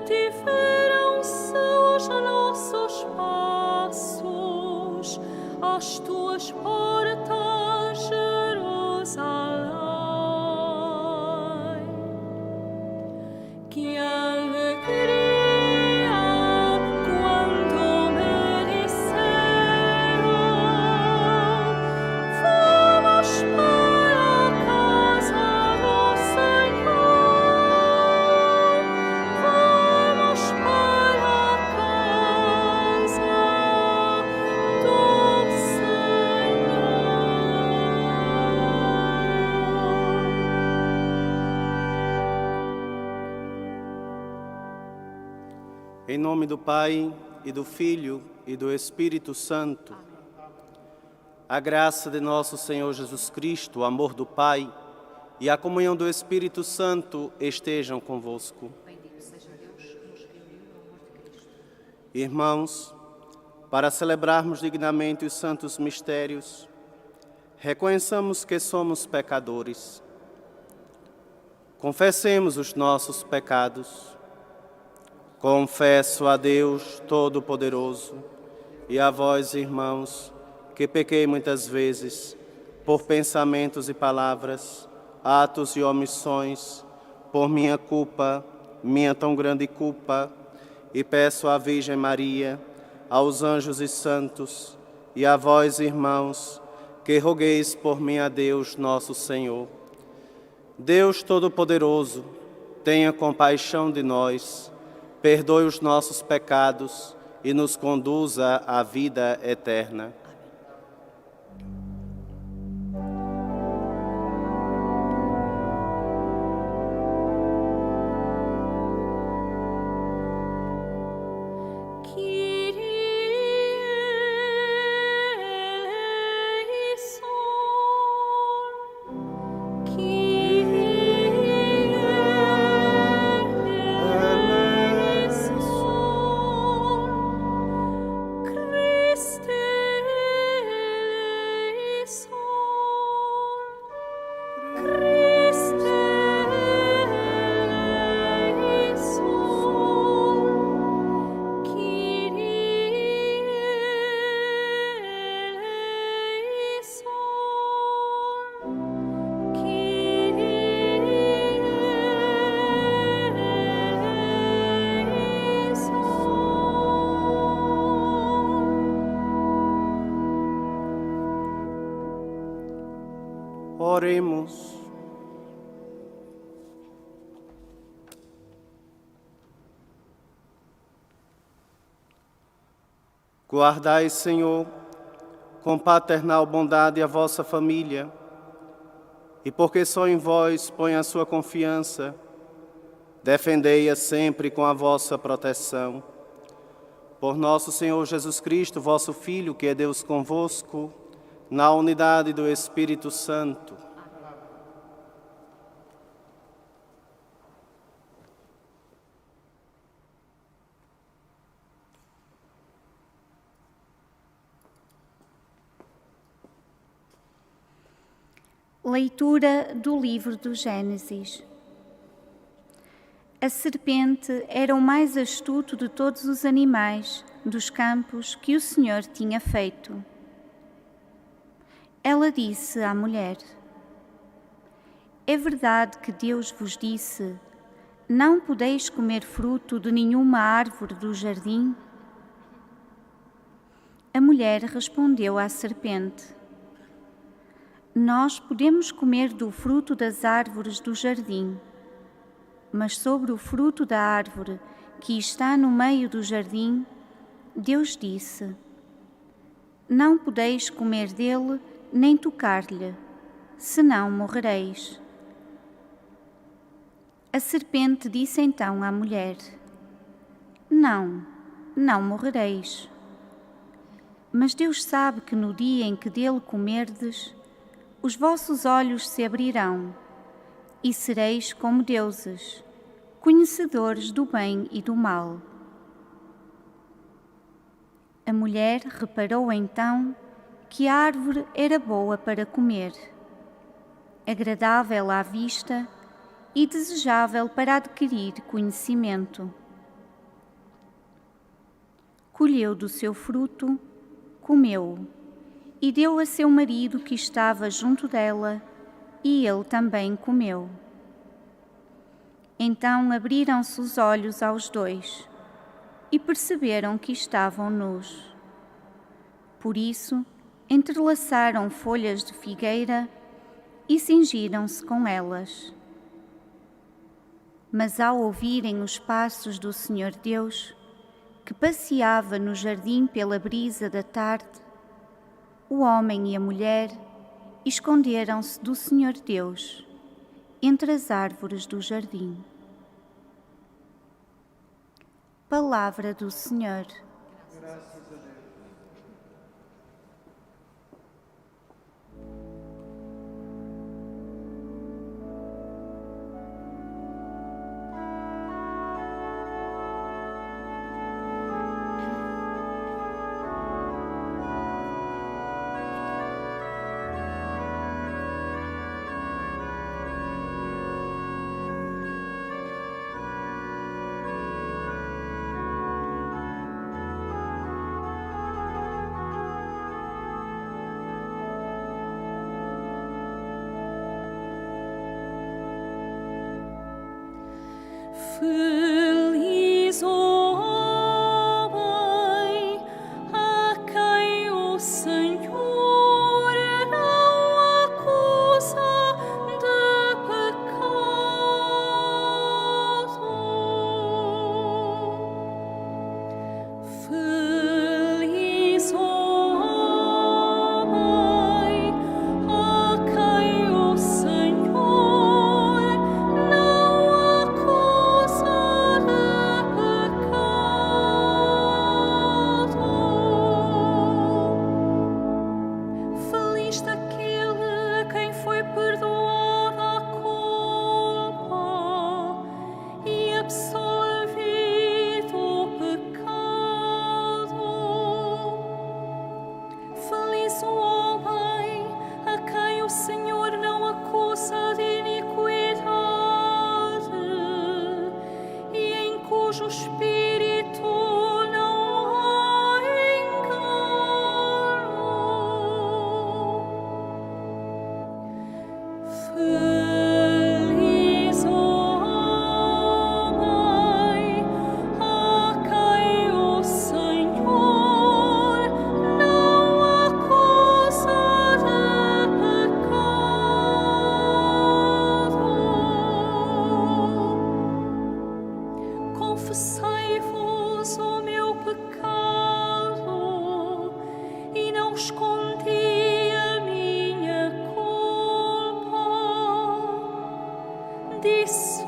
Retiveram-se os nossos passos às tuas portas, Jerusalém. Que alegria quando me disseram: vamos para a casa do Senhor, vamos para a casa do Senhor. Em nome do Pai, e do Filho, e do Espírito Santo. A graça de nosso Senhor Jesus Cristo, o amor do Pai e a comunhão do Espírito Santo estejam convosco. Irmãos, para celebrarmos dignamente os santos mistérios, reconheçamos que somos pecadores. Confessemos os nossos pecados. Confesso a Deus Todo-Poderoso e a vós, irmãos, que pequei muitas vezes, por pensamentos e palavras, atos e omissões, por minha culpa, minha tão grande culpa, e peço à Virgem Maria, aos anjos e santos, e a vós, irmãos, que rogueis por mim a Deus nosso Senhor. Deus Todo-Poderoso, tenha compaixão de nós, perdoe os nossos pecados e nos conduza à vida eterna. Oremos. Guardai, Senhor, com paternal bondade a vossa família, e porque só em vós põe a sua confiança, defendei-a sempre com a vossa proteção. Por nosso Senhor Jesus Cristo, vosso Filho, que é Deus convosco, na unidade do Espírito Santo. Leitura do livro do Gênesis. A serpente era o mais astuto de todos os animais dos campos que o Senhor tinha feito. Ela disse à mulher: é verdade que Deus vos disse: não podeis comer fruto de nenhuma árvore do jardim? A mulher respondeu à serpente: nós podemos comer do fruto das árvores do jardim, mas sobre o fruto da árvore que está no meio do jardim, Deus disse: não podeis comer dele nem tocar-lhe, senão morrereis. A serpente disse então à mulher: não morrereis. Mas Deus sabe que no dia em que dele comerdes, os vossos olhos se abrirão e sereis como deuses, conhecedores do bem e do mal. A mulher reparou então que a árvore era boa para comer, agradável à vista e desejável para adquirir conhecimento. colheu do seu fruto, comeu, e deu a seu marido que estava junto dela, e ele também comeu. Então abriram-se os olhos aos dois, e perceberam que estavam nus. Por isso, entrelaçaram folhas de figueira e cingiram-se com elas. Mas ao ouvirem os passos do Senhor Deus, que passeava no jardim pela brisa da tarde, o homem e a mulher esconderam-se do Senhor Deus entre as árvores do jardim. Palavra do Senhor. Feliz o homem a quem o Senhor não acusa de pecado. Feliz o homem a quem o Senhor não acusa de pecado. Feliz daquele a quem foi perdoada a culpa e absolvido o pecado. Feliz o homem a quem o Senhor não acusa de iniquidade e em cujo espírito não há engano. Feliz o homem a quem o Senhor não acusa de pecado. Confessei-vos o meu pecado e não escondi a minha culpa. Disse: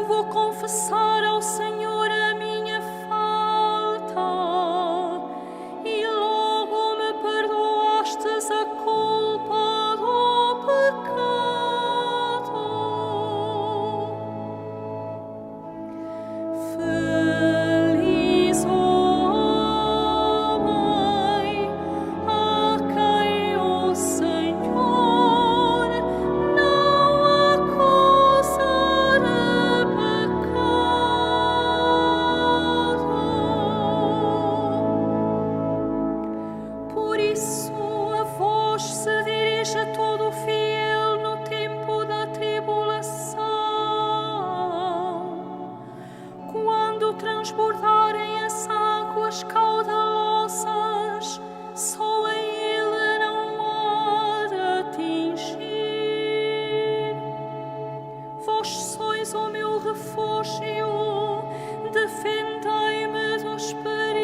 vou confessar ao Senhor a minha falta, e logo me perdoastes a culpa do pecado. Feliz o homem a quem o Senhor não acusa de pecado. Por isso a vós se dirige a todo fiel no tempo da tribulação, quando transbordarem as águas caudalosas, só a ele não há de atingir. Vós sois o meu refúgio, defendei-me dos perigos.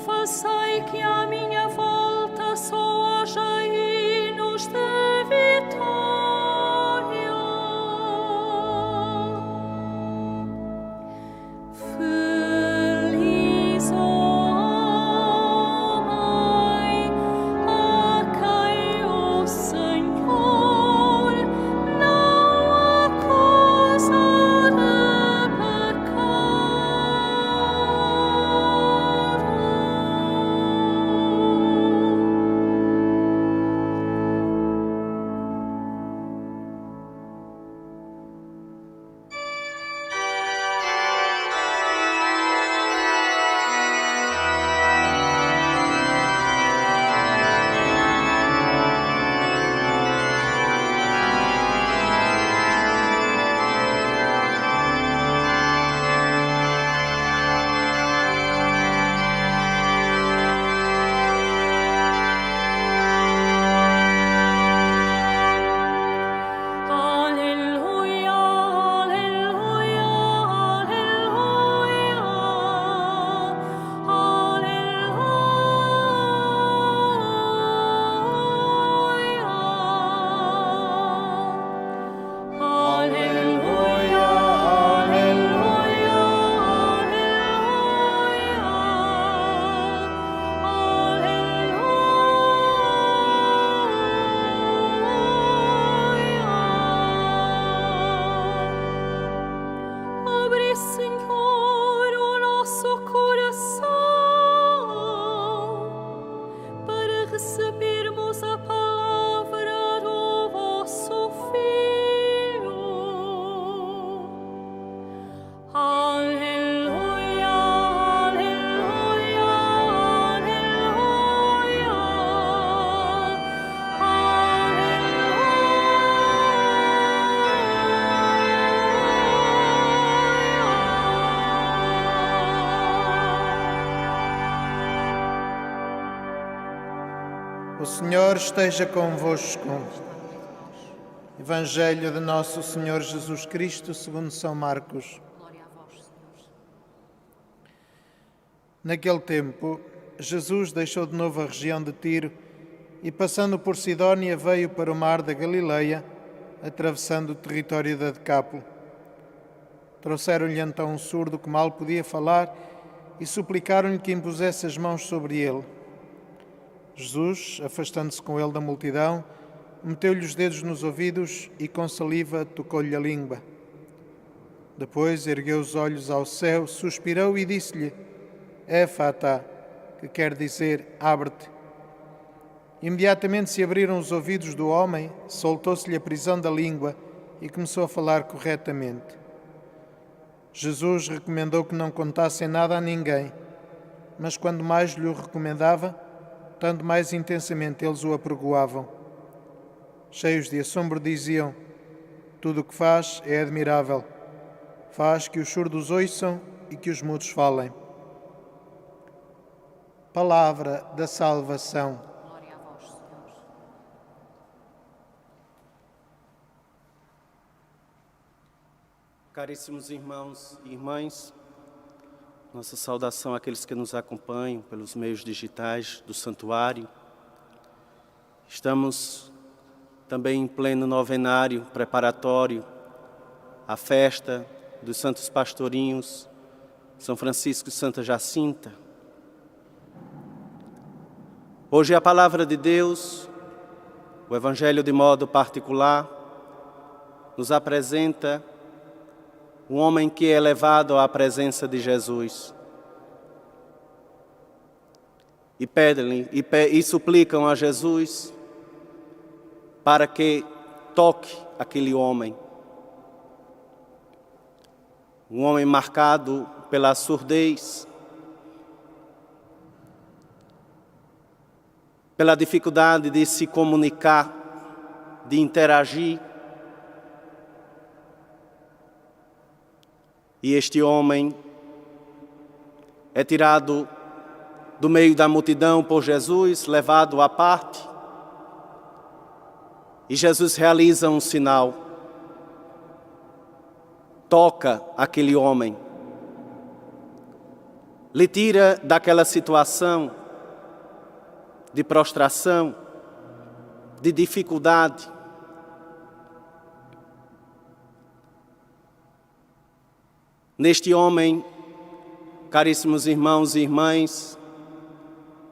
Fazei que à minha volta só haja hinos de vitória. Feliz o homem a quem o Senhor não acusa O Senhor esteja convosco. Evangelho de Nosso Senhor Jesus Cristo segundo São Marcos. Glória a vós, Senhor. Naquele tempo, Jesus deixou de novo a região de Tiro e, passando por Sidónia, veio para o mar da Galileia, atravessando o território da Decápole. Trouxeram-lhe então um surdo que mal podia falar e suplicaram-lhe que impusesse as mãos sobre ele. Jesus, afastando-se com ele da multidão, meteu-lhe os dedos nos ouvidos e com saliva tocou-lhe a língua. Depois ergueu os olhos ao céu, suspirou e disse-lhe: Éfata, que quer dizer abre-te. Imediatamente se abriram os ouvidos do homem, soltou-se-lhe a prisão da língua e começou a falar corretamente. Jesus recomendou que não contassem nada a ninguém, mas quando mais lhe o recomendava, tanto mais intensamente eles o apregoavam. Cheios de assombro diziam: tudo o que faz é admirável. Faz que os surdos ouçam e que os mudos falem. Palavra da salvação. Glória a vós, Senhor. Caríssimos irmãos e irmãs, nossa saudação àqueles que nos acompanham pelos meios digitais do santuário. Estamos também em pleno novenário preparatório à festa dos Santos Pastorinhos, São Francisco e Santa Jacinta. Hoje a palavra de Deus, o Evangelho de modo particular, nos apresenta um homem que é levado à presença de Jesus. E pedem e suplicam a Jesus para que toque aquele homem. Um homem marcado pela surdez, pela dificuldade de se comunicar, de interagir. E este homem é tirado do meio da multidão por Jesus, levado à parte. E Jesus realiza um sinal. Toca aquele homem. Lhe tira daquela situação de prostração, de dificuldade. Neste homem, caríssimos irmãos e irmãs,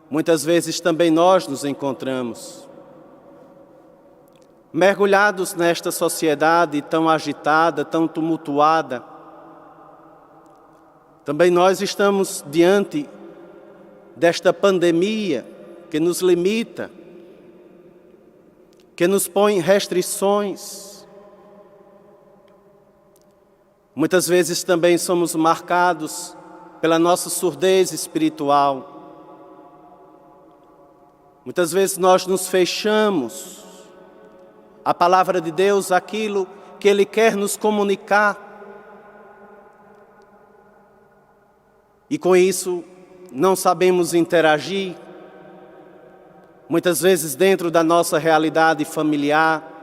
muitas vezes também nós nos encontramos. Mergulhados nesta sociedade tão agitada, tão tumultuada, também nós estamos diante desta pandemia que nos limita, que nos põe restrições. Muitas vezes também somos marcados pela nossa surdez espiritual. Muitas vezes nós nos fechamos à palavra de Deus, aquilo que Ele quer nos comunicar. E com isso não sabemos interagir. Muitas vezes dentro da nossa realidade familiar,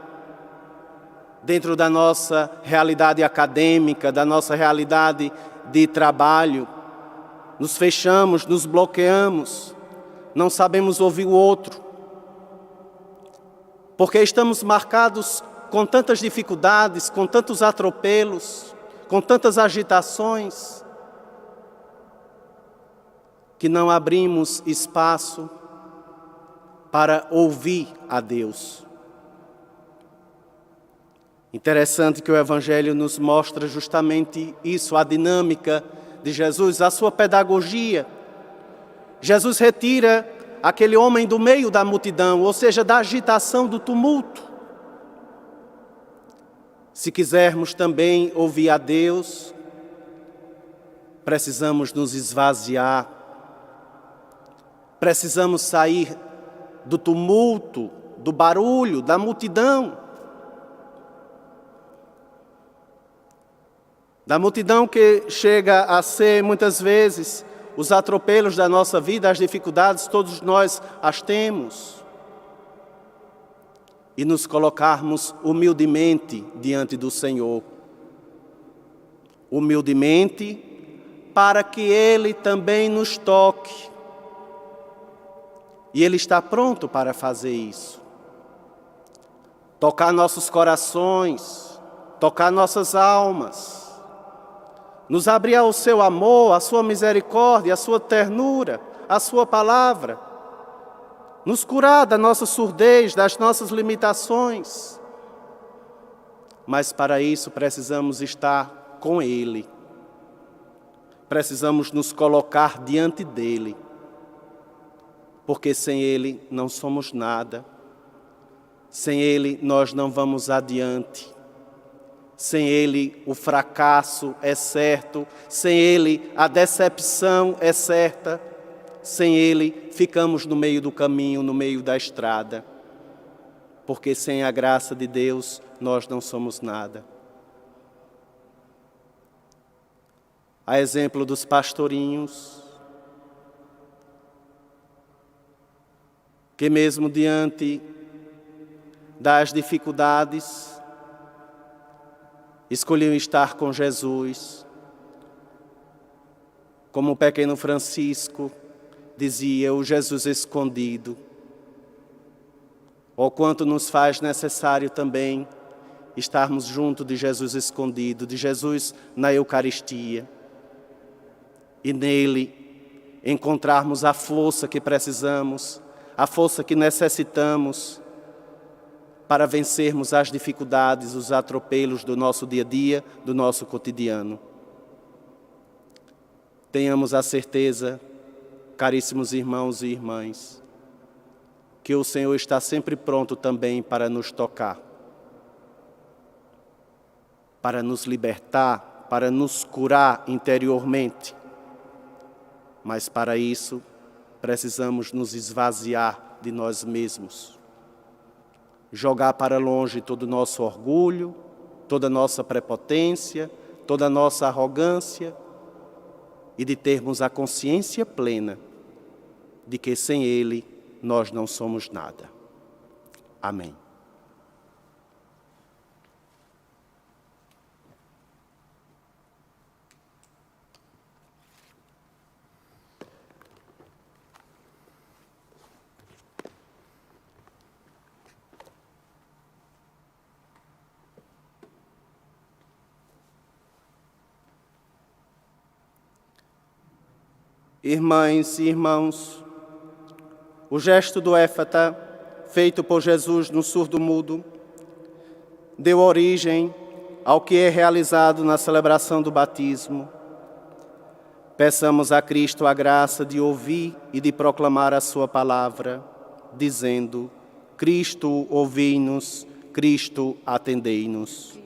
dentro da nossa realidade acadêmica, da nossa realidade de trabalho, nos fechamos, nos bloqueamos, não sabemos ouvir o outro, porque estamos marcados com tantas dificuldades, com tantos atropelos, com tantas agitações, que não abrimos espaço para ouvir a Deus. Interessante que o Evangelho nos mostra justamente isso, a dinâmica de Jesus, a sua pedagogia. Jesus retira aquele homem do meio da multidão, ou seja, da agitação, do tumulto. Se quisermos também ouvir a Deus, precisamos nos esvaziar, precisamos sair do tumulto, do barulho, da multidão. Da multidão que chega a ser, muitas vezes, os atropelos da nossa vida, as dificuldades, todos nós as temos. e nos colocarmos humildemente diante do Senhor. Humildemente, para que Ele também nos toque. E Ele está pronto para fazer isso. Tocar nossos corações, tocar nossas almas, nos abrir ao seu amor, à sua misericórdia, à sua ternura, à sua palavra, nos curar da nossa surdez, das nossas limitações. Mas para isso precisamos estar com Ele. Precisamos nos colocar diante dEle, porque sem Ele não somos nada. Sem Ele nós não vamos adiante. Sem Ele o fracasso é certo. Sem Ele a decepção é certa. Sem Ele ficamos no meio do caminho, no meio da estrada. Porque sem a graça de Deus nós não somos nada. A exemplo dos pastorinhos, que mesmo diante das dificuldades, escolhiam estar com Jesus. Como o pequeno Francisco dizia, o Jesus escondido. O quanto nos faz necessário também estarmos junto de Jesus escondido, de Jesus na Eucaristia. E nele encontrarmos a força que precisamos, a força que necessitamos para vencermos as dificuldades, os atropelos do nosso dia a dia, do nosso cotidiano. Tenhamos a certeza, caríssimos irmãos e irmãs, que o Senhor está sempre pronto também para nos tocar, para nos libertar, para nos curar interiormente. Mas para isso, precisamos nos esvaziar de nós mesmos. Jogar para longe todo o nosso orgulho, toda a nossa prepotência, toda a nossa arrogância e de termos a consciência plena de que sem Ele nós não somos nada. Amém. Irmãs e irmãos, o gesto do Éfata, feito por Jesus no surdo-mudo, deu origem ao que é realizado na celebração do batismo. Peçamos a Cristo a graça de ouvir e de proclamar a sua palavra, dizendo: Cristo, ouvi-nos, Cristo, atendei-nos.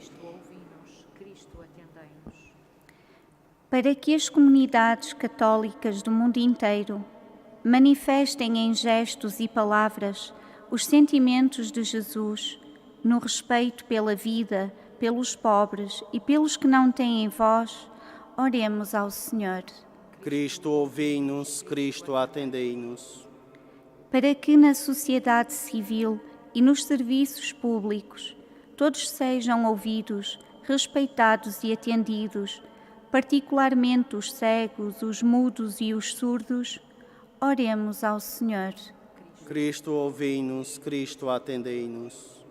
Para que as comunidades católicas do mundo inteiro manifestem em gestos e palavras os sentimentos de Jesus no respeito pela vida, pelos pobres e pelos que não têm voz, oremos ao Senhor. Cristo, ouvi-nos, Cristo, atendei-nos. Para que na sociedade civil e nos serviços públicos todos sejam ouvidos, respeitados e atendidos, particularmente os cegos, os mudos e os surdos, oremos ao Senhor. Cristo, ouvi-nos, Cristo, atendei-nos.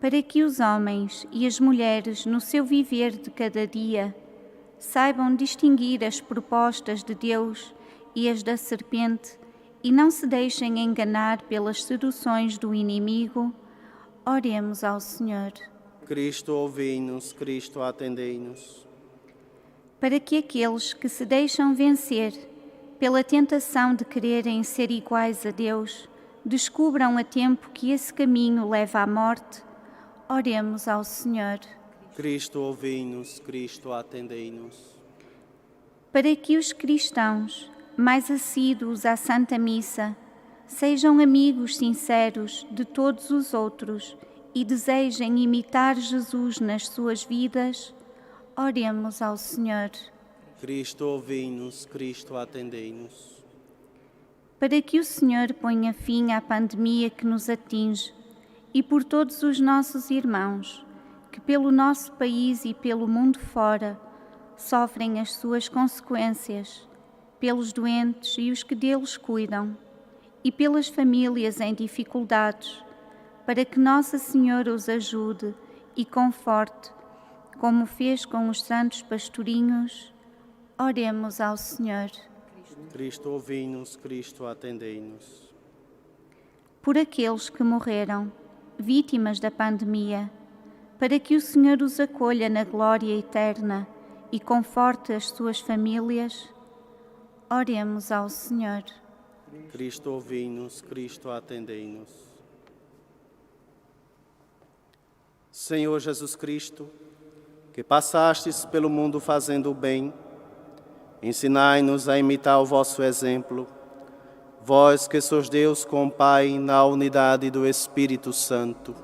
Para que os homens e as mulheres, no seu viver de cada dia, saibam distinguir as propostas de Deus e as da serpente e não se deixem enganar pelas seduções do inimigo, oremos ao Senhor. Cristo, ouvi-nos, Cristo, atendei-nos. Para que aqueles que se deixam vencer pela tentação de quererem ser iguais a Deus, descubram a tempo que esse caminho leva à morte, oremos ao Senhor. Cristo, ouvi-nos, Cristo, atendei-nos. Para que os cristãos, mais assíduos à Santa Missa, sejam amigos sinceros de todos os outros e desejem imitar Jesus nas suas vidas, oremos ao Senhor. Cristo, ouvi-nos, Cristo, atendei-nos. Para que o Senhor ponha fim à pandemia que nos atinge e por todos os nossos irmãos que pelo nosso país e pelo mundo fora sofrem as suas consequências, pelos doentes e os que deles cuidam, e pelas famílias em dificuldades, para que Nossa Senhora os ajude e conforte, como fez com os santos pastorinhos. Oremos ao Senhor. Cristo, ouvi-nos. Cristo, atendei-nos. Por aqueles que morreram, vítimas da pandemia, para que o Senhor os acolha na glória eterna e conforte as suas famílias, oremos ao Senhor. Cristo, ouvi-nos. Cristo, atendei-nos. Senhor Jesus Cristo, que passastes pelo mundo fazendo o bem, ensinai-nos a imitar o vosso exemplo. Vós que sois Deus com o Pai na unidade do Espírito Santo.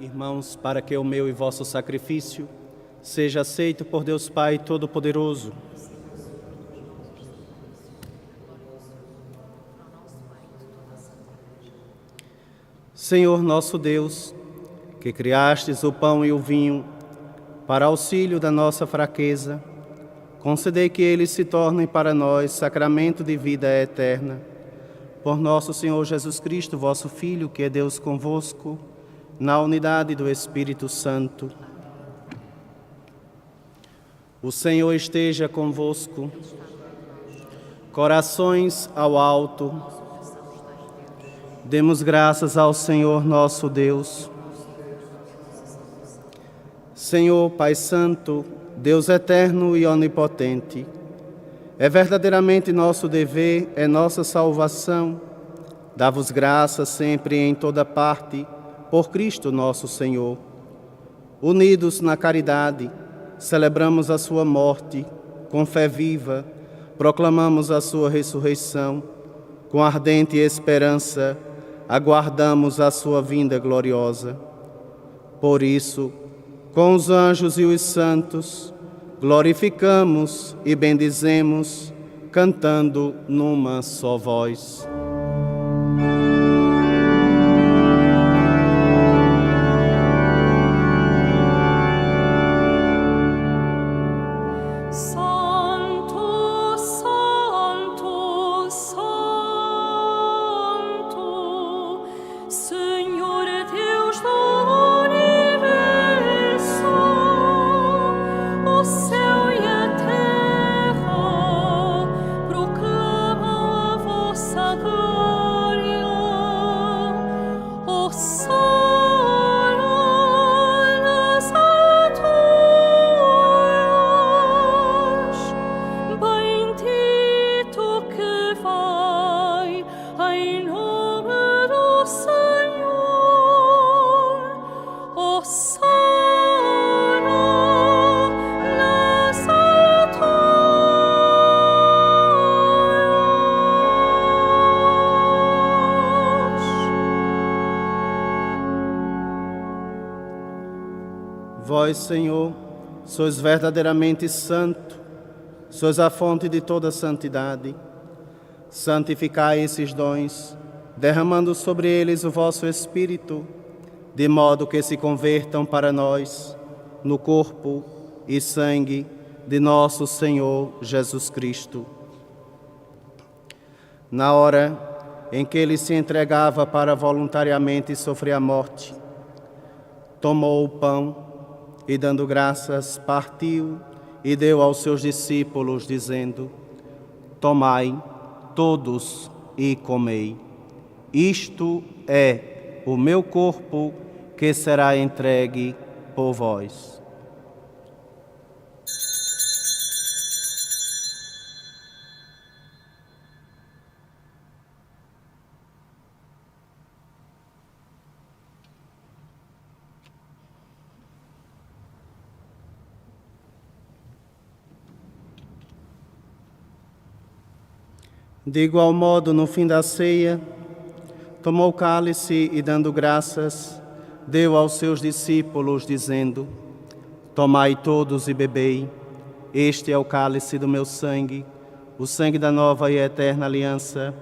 Irmãos, para que o meu e vosso sacrifício seja aceito por Deus Pai Todo-Poderoso. Senhor nosso Deus, que criastes o pão e o vinho para auxílio da nossa fraqueza, concedei que eles se tornem para nós sacramento de vida eterna. Por nosso Senhor Jesus Cristo, vosso Filho, que é Deus convosco, na unidade do Espírito Santo. O Senhor esteja convosco. Corações ao alto. Demos graças ao Senhor nosso Deus. Senhor Pai Santo, Deus eterno e onipotente, é verdadeiramente nosso dever, é nossa salvação, dar-vos graças sempre e em toda parte, por Cristo nosso Senhor. Unidos na caridade, celebramos a sua morte, com fé viva, proclamamos a sua ressurreição, com ardente esperança, aguardamos a sua vinda gloriosa. Por isso, com os anjos e os santos, glorificamos e bendizemos, cantando numa só voz. Vós, Senhor, sois verdadeiramente santo, sois a fonte de toda santidade. Santificai esses dons, derramando sobre eles o vosso Espírito, de modo que se convertam para nós no corpo e sangue de nosso Senhor Jesus Cristo. Na hora em que ele se entregava para voluntariamente sofrer a morte, tomou o pão e, dando graças, partiu e deu aos seus discípulos, dizendo: Tomai todos e comei. Isto é o meu corpo que será entregue por vós. De igual modo, no fim da ceia, tomou o cálice e, dando graças, deu aos seus discípulos, dizendo: Tomai todos e bebei. Este é o cálice do meu sangue, o sangue da nova e eterna aliança,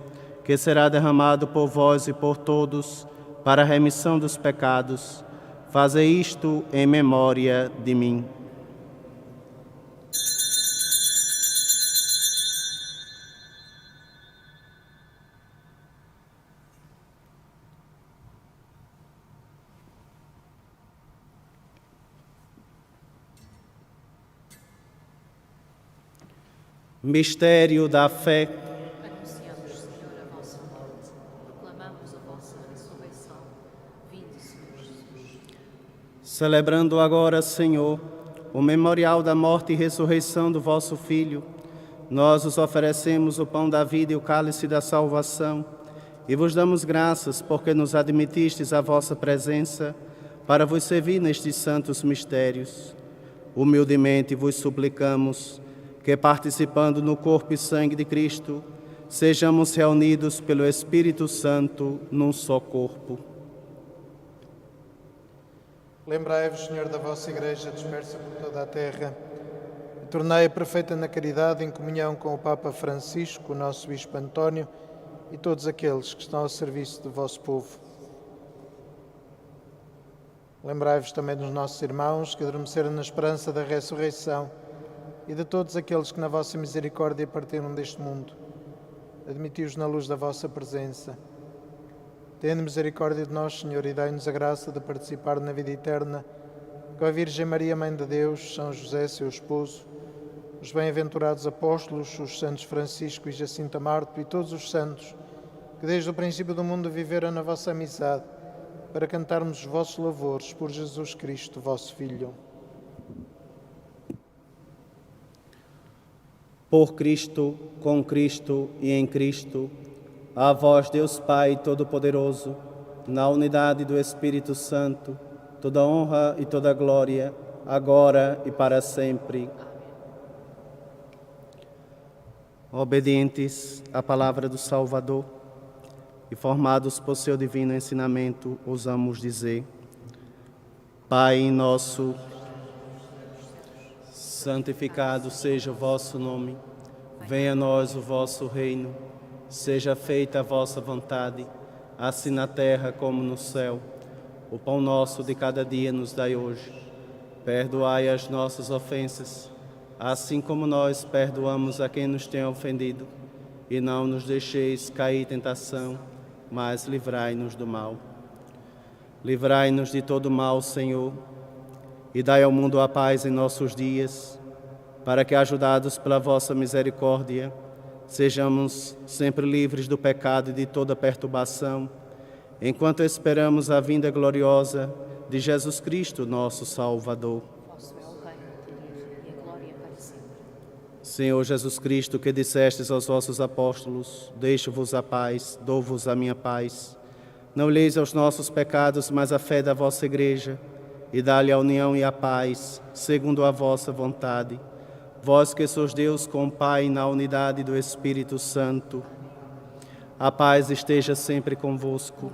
que será derramado por vós e por todos para a remissão dos pecados. Fazei isto em memória de mim. Mistério da fé. Anunciamos, Senhor, a vossa morte, proclamamos a vossa ressurreição. Vinde, Senhor Jesus. Celebrando agora, Senhor, o memorial da morte e ressurreição do vosso Filho, nós os oferecemos o pão da vida e o cálice da salvação, e vos damos graças porque nos admitistes à vossa presença para vos servir nestes santos mistérios. Humildemente vos suplicamos que, participando no corpo e sangue de Cristo, sejamos reunidos pelo Espírito Santo num só corpo. Lembrai-vos, Senhor, da vossa Igreja dispersa por toda a terra e tornai-a perfeita na caridade, em comunhão com o Papa Francisco, o nosso Bispo António e todos aqueles que estão ao serviço do vosso povo. Lembrai-vos também dos nossos irmãos que adormeceram na esperança da ressurreição e de todos aqueles que na vossa misericórdia partiram deste mundo. Admiti-os na luz da vossa presença. Tende misericórdia de nós, Senhor, e dai-nos a graça de participar na vida eterna com a Virgem Maria, Mãe de Deus, São José, seu esposo, os bem-aventurados apóstolos, os santos Francisco e Jacinta Marto e todos os santos que desde o princípio do mundo viveram na vossa amizade, para cantarmos os vossos louvores por Jesus Cristo, vosso Filho. Por Cristo, com Cristo e em Cristo, a vós, Deus Pai Todo-Poderoso, na unidade do Espírito Santo, toda honra e toda glória, agora e para sempre. Obedientes à palavra do Salvador e formados por seu divino ensinamento, ousamos dizer: Pai nosso, santificado seja o vosso nome, venha a nós o vosso reino, seja feita a vossa vontade, assim na terra como no céu. O pão nosso de cada dia nos dai hoje. Perdoai as nossas ofensas, assim como nós perdoamos a quem nos tem ofendido. E não nos deixeis cair em tentação, mas livrai-nos do mal. Livrai-nos de todo mal, Senhor, e dai ao mundo a paz em nossos dias, para que, ajudados pela vossa misericórdia, sejamos sempre livres do pecado e de toda perturbação, enquanto esperamos a vinda gloriosa de Jesus Cristo, nosso Salvador. Vosso é o reino, o poder e a glória para sempre. Senhor Jesus Cristo, que dissestes aos vossos apóstolos: Deixo-vos a paz, dou-vos a minha paz. Não olheis aos nossos pecados, mas a fé da vossa Igreja, e dá-lhe a união e a paz, segundo a vossa vontade. Vós que sois Deus com o Pai na unidade do Espírito Santo, a paz esteja sempre convosco.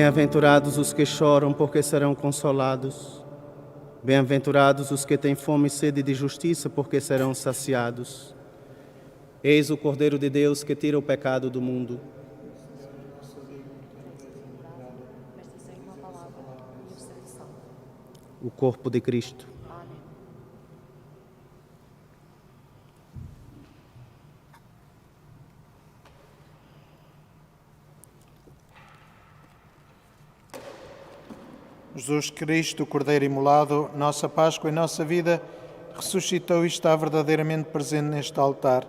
Bem-aventurados os que choram, porque serão consolados. Bem-aventurados os que têm fome e sede de justiça, porque serão saciados. Eis o Cordeiro de Deus que tira o pecado do mundo. O corpo de Cristo. Jesus Cristo, o Cordeiro imolado, nossa Páscoa e nossa vida, ressuscitou e está verdadeiramente presente neste altar.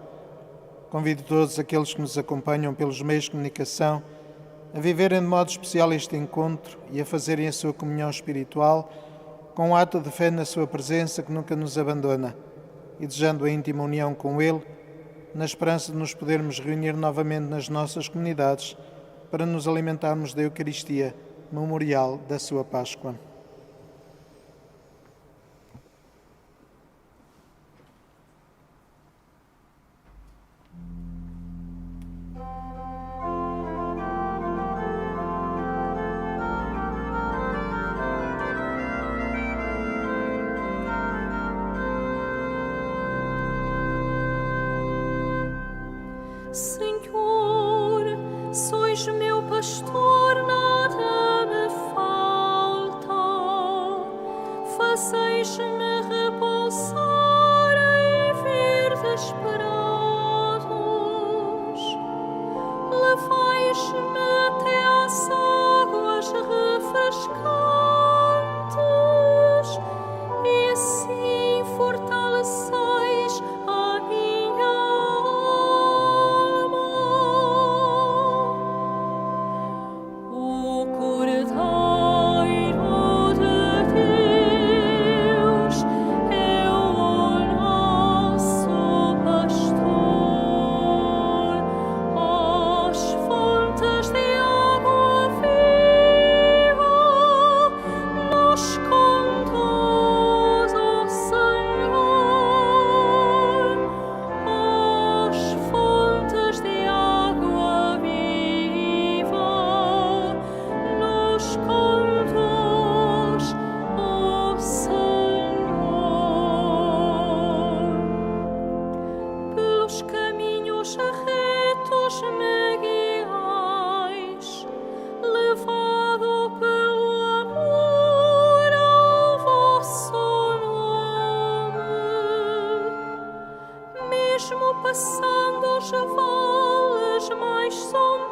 Convido todos aqueles que nos acompanham pelos meios de comunicação a viverem de modo especial este encontro e a fazerem a sua comunhão espiritual com um ato de fé na sua presença que nunca nos abandona e desejando a íntima união com Ele, na esperança de nos podermos reunir novamente nas nossas comunidades para nos alimentarmos da Eucaristia, memorial da sua Páscoa. Senhor, sois meu pastor, nada me falta. Fazeis-me repousar em verdes prados. Levais-me até às águas refrescantes e assim fortaleceis a minha alma. O Cordeiro de Deus é o nosso pastor, às fontes de água viva nos conduz, ó Senhor, às fontes de água viva nos conduz, ó Senhor. Pelos caminhos retos me guiais, levado pelo amor ao vosso nome. Mesmo passando os vales mais sombrios,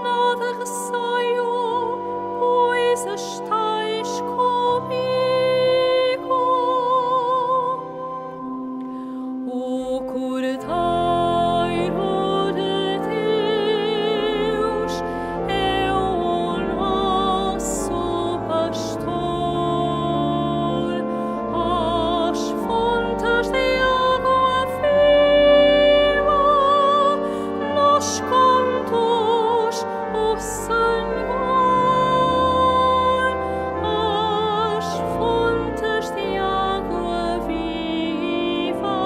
nada receio, pois estais comigo. O Cordeiro de Deus é o nosso pastor, às fontes de água viva nos conduz, ó Senhor, às fontes de água viva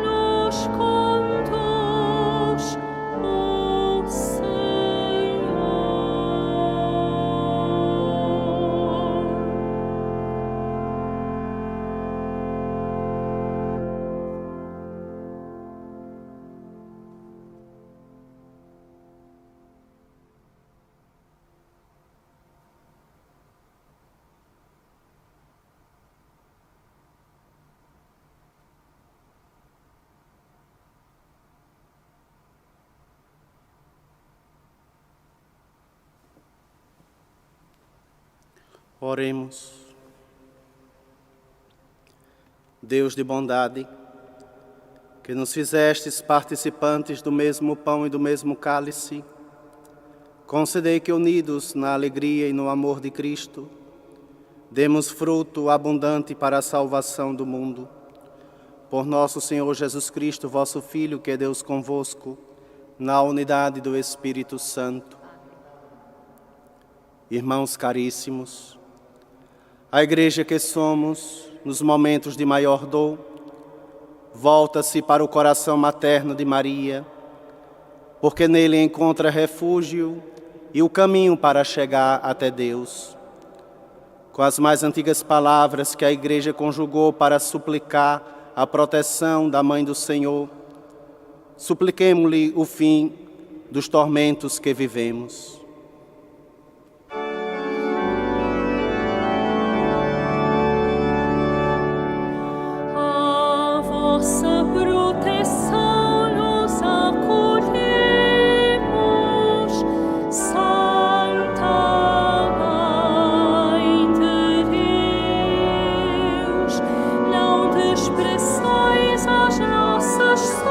nos conduz, ó Senhor. Oremos. Deus de bondade, que nos fizestes participantes do mesmo pão e do mesmo cálice, concedei que, unidos na alegria e no amor de Cristo, demos fruto abundante para a salvação do mundo. Por nosso Senhor Jesus Cristo, vosso Filho, que é Deus convosco, na unidade do Espírito Santo. Irmãos caríssimos, a igreja que somos, nos momentos de maior dor, volta-se para o coração materno de Maria, porque nele encontra refúgio e o caminho para chegar até Deus. Com as mais antigas palavras que a Igreja conjugou para suplicar a proteção da Mãe do Senhor, supliquemo-lhe o fim dos tormentos que vivemos. A vossa proteção nos acolhemos, Santa Mãe de Deus. Não despreçais as nossas súplicas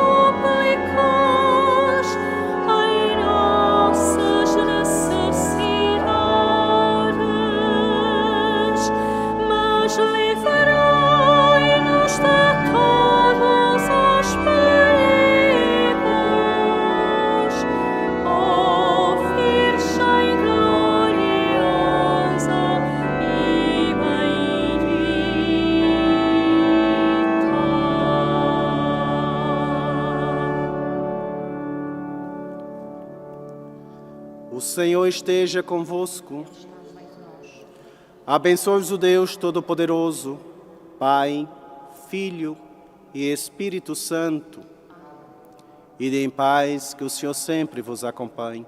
em nossas necessidades, mas livrai-nos de todos os perigos, ó Virgem gloriosa e bendita. O Senhor esteja convosco. Abençoe-vos o Deus Todo-Poderoso, Pai, Filho e Espírito Santo. Ide em paz, que o Senhor sempre vos acompanhe.